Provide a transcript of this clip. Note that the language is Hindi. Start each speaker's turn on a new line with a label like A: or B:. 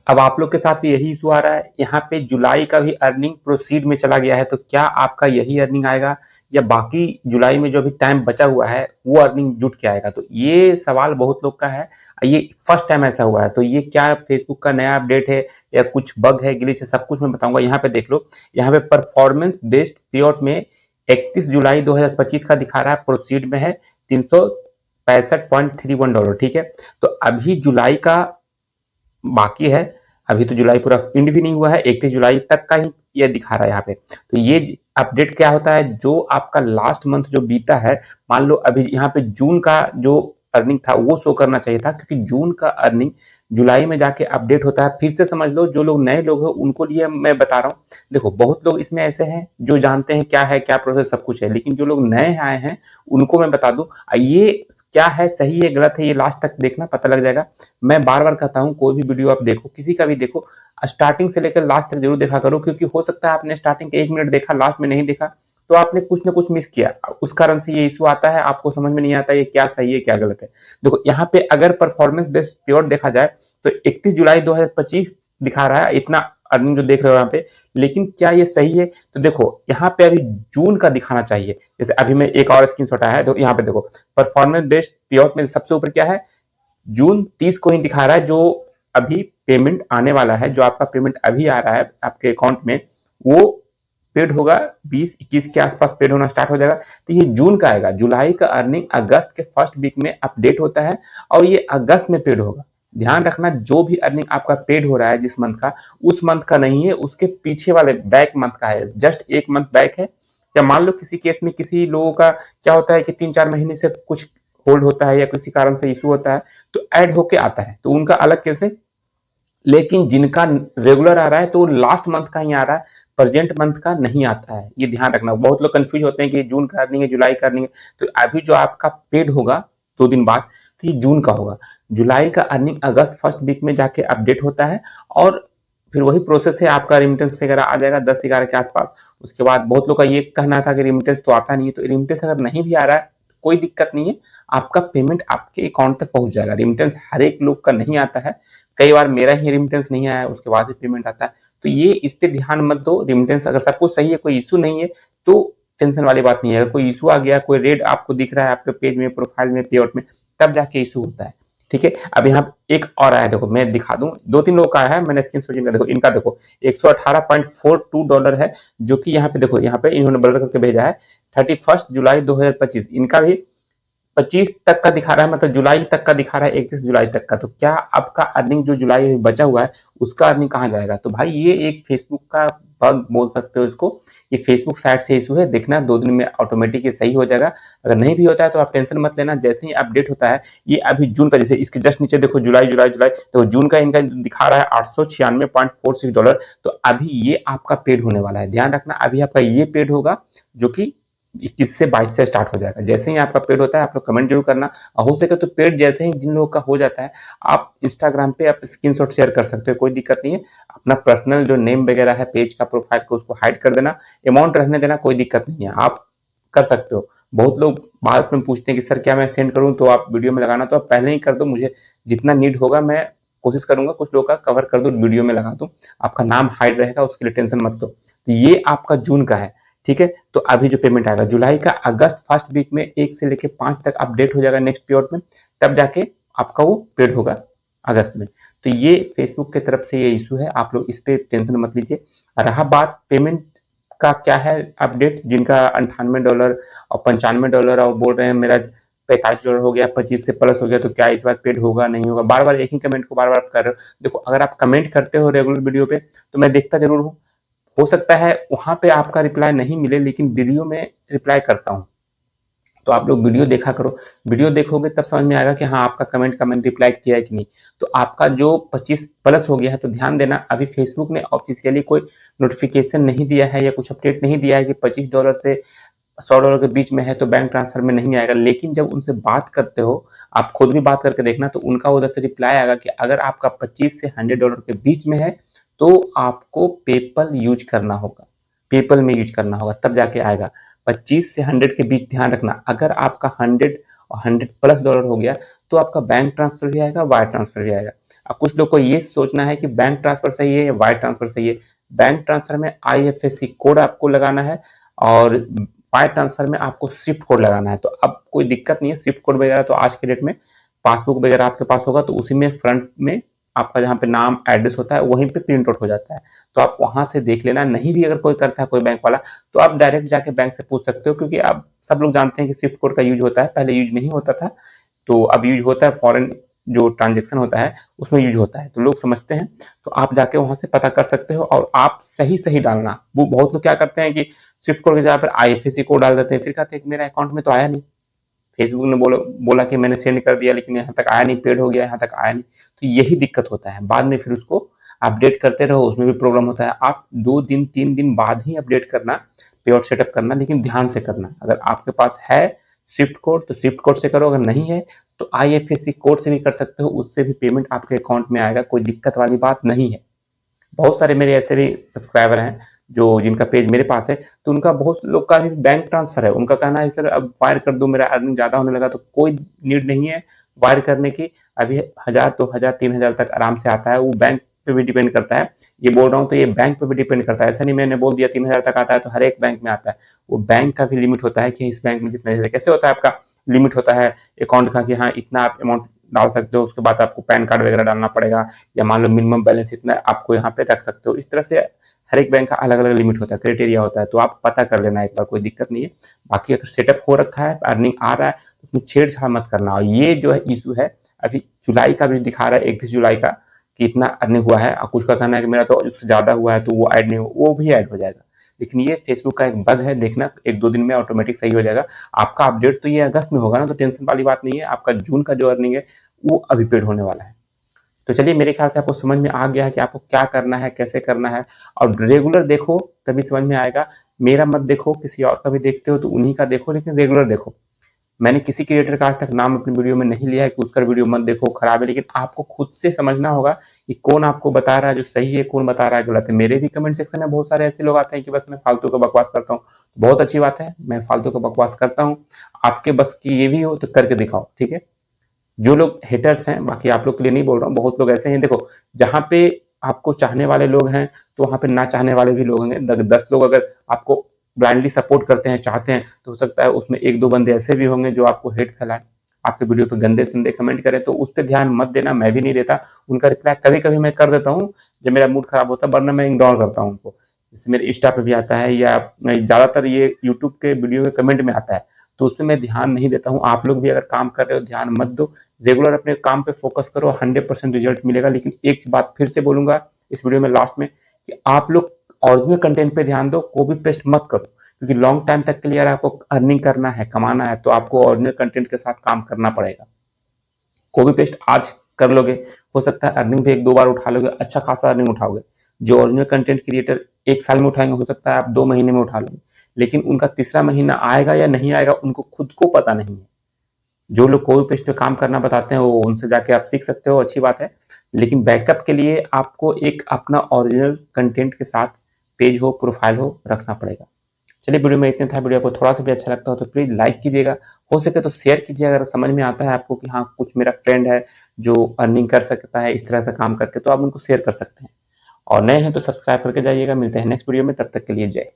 A: अब आप लोग के साथ भी यही इशू आ रहा है, यहाँ पे जुलाई का भी अर्निंग प्रोसीड में चला गया है, तो क्या आपका यही अर्निंग आएगा या बाकी जुलाई में जो अभी टाइम बचा हुआ है वो अर्निंग जुट के आएगा? तो ये सवाल बहुत लोग का है, ये फर्स्ट टाइम ऐसा हुआ है। तो ये क्या फेसबुक का नया अपडेट है या कुछ बग है, ग्लिच है, सब कुछ मैं बताऊंगा। यहाँ पे देख लो, यहाँ पे परफॉर्मेंस बेस्ड पेआउट में 31 जुलाई 2025 का दिखा रहा है, प्रोसीड में है $365.31। ठीक है, तो अभी जुलाई का बाकी है, अभी तो जुलाई पूरा एंड भी नहीं हुआ है, 31 जुलाई तक का ही ये दिखा रहा है यहाँ पे। तो ये अपडेट क्या होता है, जो आपका लास्ट मंथ जो बीता है, मान लो अभी यहाँ पे जून का जो अर्निंग था वो शो करना चाहिए था, क्योंकि जून का अर्निंग जुलाई में जाके अपडेट होता है। फिर से समझ लो, जो लोग नए लोग हैं उनको लिए मैं बता रहा हूँ। देखो, बहुत लोग इसमें ऐसे हैं जो जानते हैं क्या है, क्या प्रोसेस, सब कुछ है, लेकिन जो लोग नए आए हैं उनको मैं बता दूं ये क्या है, सही है गलत है, ये लास्ट तक देखना, पता लग जाएगा। मैं बार बार कहता हूँ, कोई भी वीडियो आप देखो, किसी का भी देखो, स्टार्टिंग से लेकर लास्ट तक जरूर देखा करो, क्योंकि हो सकता है आपने स्टार्टिंग के 1 मिनट देखा, लास्ट में नहीं देखा, तो आपने कुछ ना कुछ मिस किया, उस कारण से ये इशू आता है, आपको समझ में नहीं आता ये क्या सही है क्या गलत है। देखो, यहाँ पे अगर परफॉर्मेंस बेस्ड प्योर देखा जाए तो 31 जुलाई 2025 दिखा रहा है इतना अर्निंग जो देख रहे हो यहाँ पे, लेकिन क्या ये सही है? तो देखो, यहाँ पे अभी जून का दिखाना चाहिए। जैसे अभी मैं एक और स्क्रीनशॉट आया है, तो यहाँ पे देखो, परफॉर्मेंस बेस्ड प्योर में सबसे ऊपर क्या है, जून 30 को ही दिखा रहा है, जो अभी पेमेंट आने वाला है, जो आपका पेमेंट अभी आ रहा है आपके अकाउंट में, वो पेड होगा 20-21 के आसपास पेड होना स्टार्ट हो जाएगा। तो ये जून का आएगा, जुलाई का अर्निंग अगस्त के फर्स्ट वीक में अपडेट होता है और ये अगस्त में पेड होगा। ध्यान रखना, जो भी अर्निंग आपका पेड हो रहा है जिस मंथ का, उस मंथ का नहीं है, उसके पीछे वाले बैक मंथ का है, जस्ट एक मंथ बैक है। या मान लो किसी केस में किसी लोगों का क्या होता है कि 3-4 महीने से कुछ होल्ड होता है या किसी कारण से इशू होता है, तो ऐड होके आता है, तो उनका अलग केस है। लेकिन जिनका रेगुलर आ रहा है तो लास्ट मंथ का ही आ रहा है, प्रेजेंट मंथ का नहीं आता है, ये ध्यान रखना। बहुत लोग कंफ्यूज होते हैं कि जून का अर्निंग है, जुलाई का अर्निंग है। तो अभी जो आपका पेड होगा 2 दिन बाद, तो ये जून का होगा। जुलाई का अर्निंग अगस्त फर्स्ट वीक में जाके अपडेट होता है और फिर वही प्रोसेस है, आपका रिमिटेंस वगैरह आ जाएगा 10-11 के आसपास। उसके बाद बहुत लोग का ये कहना था कि रिमिटेंस तो आता नहीं है, तो रिमिटेंस अगर नहीं भी आ रहा है कोई दिक्कत नहीं है, आपका पेमेंट आपके अकाउंट तक पहुंच जाएगा। रिमिटेंस हर एक लोग का नहीं आता है, कई बार मेरा ही रिमिटेंस नहीं आया, उसके बाद ही पेमेंट आता है। तो ये इस पे ध्यान मत दो, रिमिटेंस अगर सब कुछ सही है, कोई इशू नहीं है, तो टेंशन वाली बात नहीं है। अगर कोई इशू आ गया, कोई रेड आपको दिख रहा है आपके पेज में, प्रोफाइल में, पेआउट में, तब जाके इशू होता है। ठीक है, अब यहाँ एक और आया, देखो मैं दिखा दूं, 2-3 लोग का आया है, मैंने स्क्रीनशॉट इनका देखो, इनका देखो $118.42 है, जो कि यहाँ पे देखो, यहाँ पे इन्होंने ब्लर करके भेजा है 31 जुलाई 2025। इनका भी 25 तक का दिखा रहा है, मतलब जुलाई तक का दिखा रहा है, 31 जुलाई तक का। तो क्या आपका अर्निंग जो जुलाई में बचा हुआ है उसका अर्निंग कहाँ जाएगा? तो भाई ये एक फेसबुक का बग बोल सकते हो इसको, ये फेसबुक साइट से इशू है, देखना 2 दिन में ऑटोमेटिक सही हो जाएगा। अगर नहीं भी होता है तो आप टेंशन मत लेना, जैसे ही अपडेट होता है। ये अभी जून का, जैसे इसके जस्ट नीचे देखो जुलाई जुलाई जुलाई, तो जून का इनका दिखा रहा है $896.46। तो अभी ये आपका पेड होने वाला है, ध्यान रखना, अभी आपका ये पेड होगा, जो कि 21 से 22 से स्टार्ट हो जाएगा। जैसे ही आपका पेड होता है आप लोग कमेंट जरूर करना, और हो सके तो पेड जैसे ही जिन लोगों का हो जाता है, आप इंस्टाग्राम पे आप स्क्रीनशॉट शेयर कर सकते हो, कोई दिक्कत नहीं है। अपना पर्सनल जो नेम वगैरह है पेज का, प्रोफाइल को, उसको हाइड कर देना, अमाउंट रहने देना, कोई दिक्कत नहीं है, आप कर सकते हो। बहुत लोग बाद में पूछते हैं कि सर क्या मैं सेंड करूं, तो आप वीडियो में लगाना, तो आप पहले ही कर दो, मुझे जितना नीड होगा मैं कोशिश करूंगा कुछ लोगों का कवर कर दो, वीडियो में लगा दूं, आपका नाम हाइड रहेगा, उसके लिए टेंशन मत दो। तो ये आपका जून का है। ठीक है, तो अभी जो पेमेंट आएगा जुलाई का, अगस्त फर्स्ट वीक में 1 से लेके 5 तक अपडेट हो जाएगा नेक्स्ट पेआउट में, तब जाके आपका वो पेड होगा अगस्त में। तो ये फेसबुक की तरफ से ये इशू है, आप लोग इस पे टेंशन मत लीजिए। रहा बात पेमेंट का, क्या है अपडेट, जिनका $98 और $95 और बोल रहे हैं मेरा $45 हो गया, 25 से प्लस हो गया, तो क्या इस बार पेड होगा नहीं होगा? बार बार एक ही कमेंट को बार बार कर रहे हो। देखो, अगर आप कमेंट करते हो रेगुलर वीडियो पे तो मैं देखता जरूर हूँ, हो सकता है वहां पे आपका रिप्लाई नहीं मिले, लेकिन वीडियो में रिप्लाई करता हूं। तो आप लोग वीडियो देखा करो, वीडियो देखोगे तब समझ में आएगा कि हाँ आपका कमेंट का मैंने रिप्लाई किया है कि नहीं। तो आपका जो 25 प्लस हो गया है, तो ध्यान देना, अभी फेसबुक ने ऑफिशियली कोई नोटिफिकेशन नहीं दिया है या कुछ अपडेट नहीं दिया है कि $25 से $100 के बीच में है तो बैंक ट्रांसफर में नहीं आएगा। लेकिन जब उनसे बात करते हो, आप खुद भी बात करके देखना, तो उनका उधर से रिप्लाई आएगा कि अगर आपका 25 से $100 के बीच में है तो आपको पेपल यूज करना होगा, पेपल में यूज करना होगा, तब जाके आएगा। 25 से 100 के बीच ध्यान रखना, अगर आपका 100 और $100+ हो गया तो आपका बैंक ट्रांसफर भी आएगा, वायर ट्रांसफर भी आएगा। अब कुछ लोग को ये सोचना है कि बैंक ट्रांसफर सही है या वायर ट्रांसफर सही है। बैंक ट्रांसफर में IFSC कोड आपको लगाना है और वायर ट्रांसफर में आपको स्विफ्ट कोड लगाना है। तो अब कोई दिक्कत नहीं है, स्विफ्ट कोड वगैरह तो आज के डेट में पासबुक वगैरह आपके पास होगा तो उसी में फ्रंट में आपका जहाँ पे नाम एड्रेस होता है वहीं पे प्रिंट आउट हो जाता है, तो आप वहां से देख लेना। नहीं भी अगर कोई करता है कोई बैंक वाला तो आप डायरेक्ट जाके बैंक से पूछ सकते हो, क्योंकि आप सब लोग जानते हैं कि स्विफ्ट कोड का यूज होता है, पहले यूज नहीं होता था तो अब यूज होता है। फॉरेन जो ट्रांजेक्शन होता है उसमें यूज होता है तो लोग समझते हैं, तो आप जाके वहां से पता कर सकते हो और आप सही सही डालना। वो बहुत लोग क्या करते हैं कि स्विफ्ट कोड की जगह पर IFSC कोड डाल देते हैं, फिर कहते हैं कि मेरा अकाउंट में तो आया नहीं, फेसबुक ने बोला कि मैंने सेंड कर दिया लेकिन यहाँ तक आया नहीं, पेड हो गया यहाँ तक आया नहीं। तो यही दिक्कत होता है, बाद में फिर उसको अपडेट करते रहो, उसमें भी प्रॉब्लम होता है। आप 2 दिन 3 दिन बाद ही अपडेट करना, पे आउट सेटअप करना, लेकिन ध्यान से करना। अगर आपके पास है स्विफ्ट कोड तो स्विफ्ट कोड से करो, अगर नहीं है तो IFSC कोड से भी कर सकते हो, उससे भी पेमेंट आपके अकाउंट में आएगा, कोई दिक्कत वाली बात नहीं है। बहुत सारे मेरे ऐसे भी सब्सक्राइबर हैं जो जिनका पेज मेरे पास है, तो उनका बहुत लोग का भी बैंक ट्रांसफर है। उनका कहना है सर अब वायर कर दो, मेरा अर्निंग ज़्यादा होने लगा। तो कोई नीड नहीं है वायर करने की, अभी 1000 2000 3000 तक आराम से आता है। वो बैंक पे भी डिपेंड करता है, ये बोल रहा हूँ तो ये बैंक पे भी डिपेंड करता है। ऐसा नहीं मैंने बोल दिया 3000 तक आता है तो हर एक बैंक में आता है, वो बैंक का भी लिमिट होता है कि इस बैंक में जितना, जैसे कैसे होता है आपका लिमिट होता है अकाउंट का कि हाँ इतना आप अमाउंट डाल सकते हो, उसके बाद आपको पैन कार्ड वगैरह डालना पड़ेगा, या मान लो मिनिमम बैलेंस इतना आपको यहाँ पे रख सकते हो। इस तरह से हर एक बैंक का अलग अलग लिमिट होता है, क्राइटेरिया होता है, तो आप पता कर लेना एक बार, कोई दिक्कत नहीं है। बाकी अगर सेटअप हो रखा है, अर्निंग आ रहा है तो उसमें छेड़छाड़ मत करना। और ये जो है इशू है अभी जुलाई का भी दिखा रहा है, 31 जुलाई का कि इतना अर्निंग हुआ है, और कुछ का कहना है कि मेरा तो उससे ज्यादा हुआ है तो वो ऐड नहीं, वो भी ऐड हो जाएगा। लेकिन ये फेसबुक का एक बग है, देखना 1-2 दिन में ऑटोमेटिक सही हो जाएगा। आपका अपडेट तो ये अगस्त में होगा ना, तो टेंशन वाली बात नहीं है। आपका जून का जो अर्निंग है वो अभी पेड होने वाला है। तो चलिए, मेरे ख्याल से आपको समझ में आ गया है कि आपको क्या करना है, कैसे करना है, और रेगुलर देखो तभी समझ में आएगा। मेरा मत देखो, किसी और का भी देखते हो तो उन्हीं का देखो, लेकिन रेगुलर देखो। मैंने किसी क्रिएटर का आज तक नाम अपनी वीडियो में नहीं लिया है कि उसका वीडियो मत देखो खराब है, लेकिन आपको खुद से समझना होगा कि कौन आपको बता रहा है जो सही है, कौन बता रहा है गलत है। मेरे भी कमेंट सेक्शन में बहुत सारे ऐसे लोग आते हैं कि बस मैं फालतू का बकवास करता हूँ। बहुत अच्छी बात है, मैं फालतू का बकवास करता हूँ, आपके बस की ये भी हो तो करके दिखाओ, ठीक है। जो लोग हेटर्स हैं, बाकी आप लोग के लिए नहीं बोल रहा हूँ, बहुत लोग ऐसे हैं। देखो, जहाँ पे आपको चाहने वाले लोग हैं तो वहाँ पे ना चाहने वाले भी लोग होंगे। 10 लोग अगर आपको ब्लाइंडली सपोर्ट करते हैं, चाहते हैं, तो हो सकता है उसमें 1-2 बंदे ऐसे भी होंगे जो आपको हेट फैलाएं, आपके वीडियो पे गंदे संदे कमेंट करें। तो उस पर ध्यान मत देना, मैं भी नहीं देता। उनका रिप्लाई कभी कभी मैं कर देता हूँ जब मेरा मूड खराब होता है, वरना मैं इग्नोर करता हूँ उनको। जैसे मेरे इंस्टा पे भी आता है, या ज्यादातर ये यूट्यूब के वीडियो के कमेंट में आता है, तो उसमें मैं ध्यान नहीं देता हूँ। आप लोग भी अगर काम कर रहे हो ध्यान मत दो, रेगुलर अपने काम पे फोकस करो, 100% रिजल्ट मिलेगा। लेकिन एक बात फिर से बोलूंगा इस वीडियो में लास्ट में, कि आप लोग ओरिजिनल कंटेंट पे ध्यान दो, कॉपी पेस्ट मत करो, क्योंकि लॉन्ग टाइम तक के लिए अगर आपको अर्निंग करना है, कमाना है, तो आपको ओरिजिनल कंटेंट के साथ काम करना पड़ेगा। कॉपी पेस्ट आज कर लोगे, हो सकता है अर्निंग भी 1-2 बार उठा लोगे, अच्छा खासा अर्निंग उठाओगे। जो ओरिजिनल कंटेंट क्रिएटर 1 साल में उठाएंगे, हो सकता है आप 2 महीने में उठा लोगे, लेकिन उनका तीसरा महीना आएगा या नहीं आएगा उनको खुद को पता नहीं है। जो लोग कॉपी पेस्ट पे काम करना बताते हैं वो उनसे जाके आप सीख सकते हो, अच्छी बात है। लेकिन बैकअप के लिए आपको एक अपना ओरिजिनल कंटेंट के साथ पेज हो, प्रोफाइल हो, रखना पड़ेगा। चलिए, वीडियो में इतना था। वीडियो आपको थोड़ा सा भी अच्छा लगता हो तो प्लीज लाइक कीजिएगा, हो सके तो शेयर कीजिए। अगर समझ में आता है आपको कि हाँ कुछ मेरा फ्रेंड है जो अर्निंग कर सकता है इस तरह से काम करके, तो आप उनको शेयर कर सकते हैं। और नए हैं तो सब्सक्राइब करके जाइएगा। मिलते हैं नेक्स्ट वीडियो में, तब तक के लिए जय।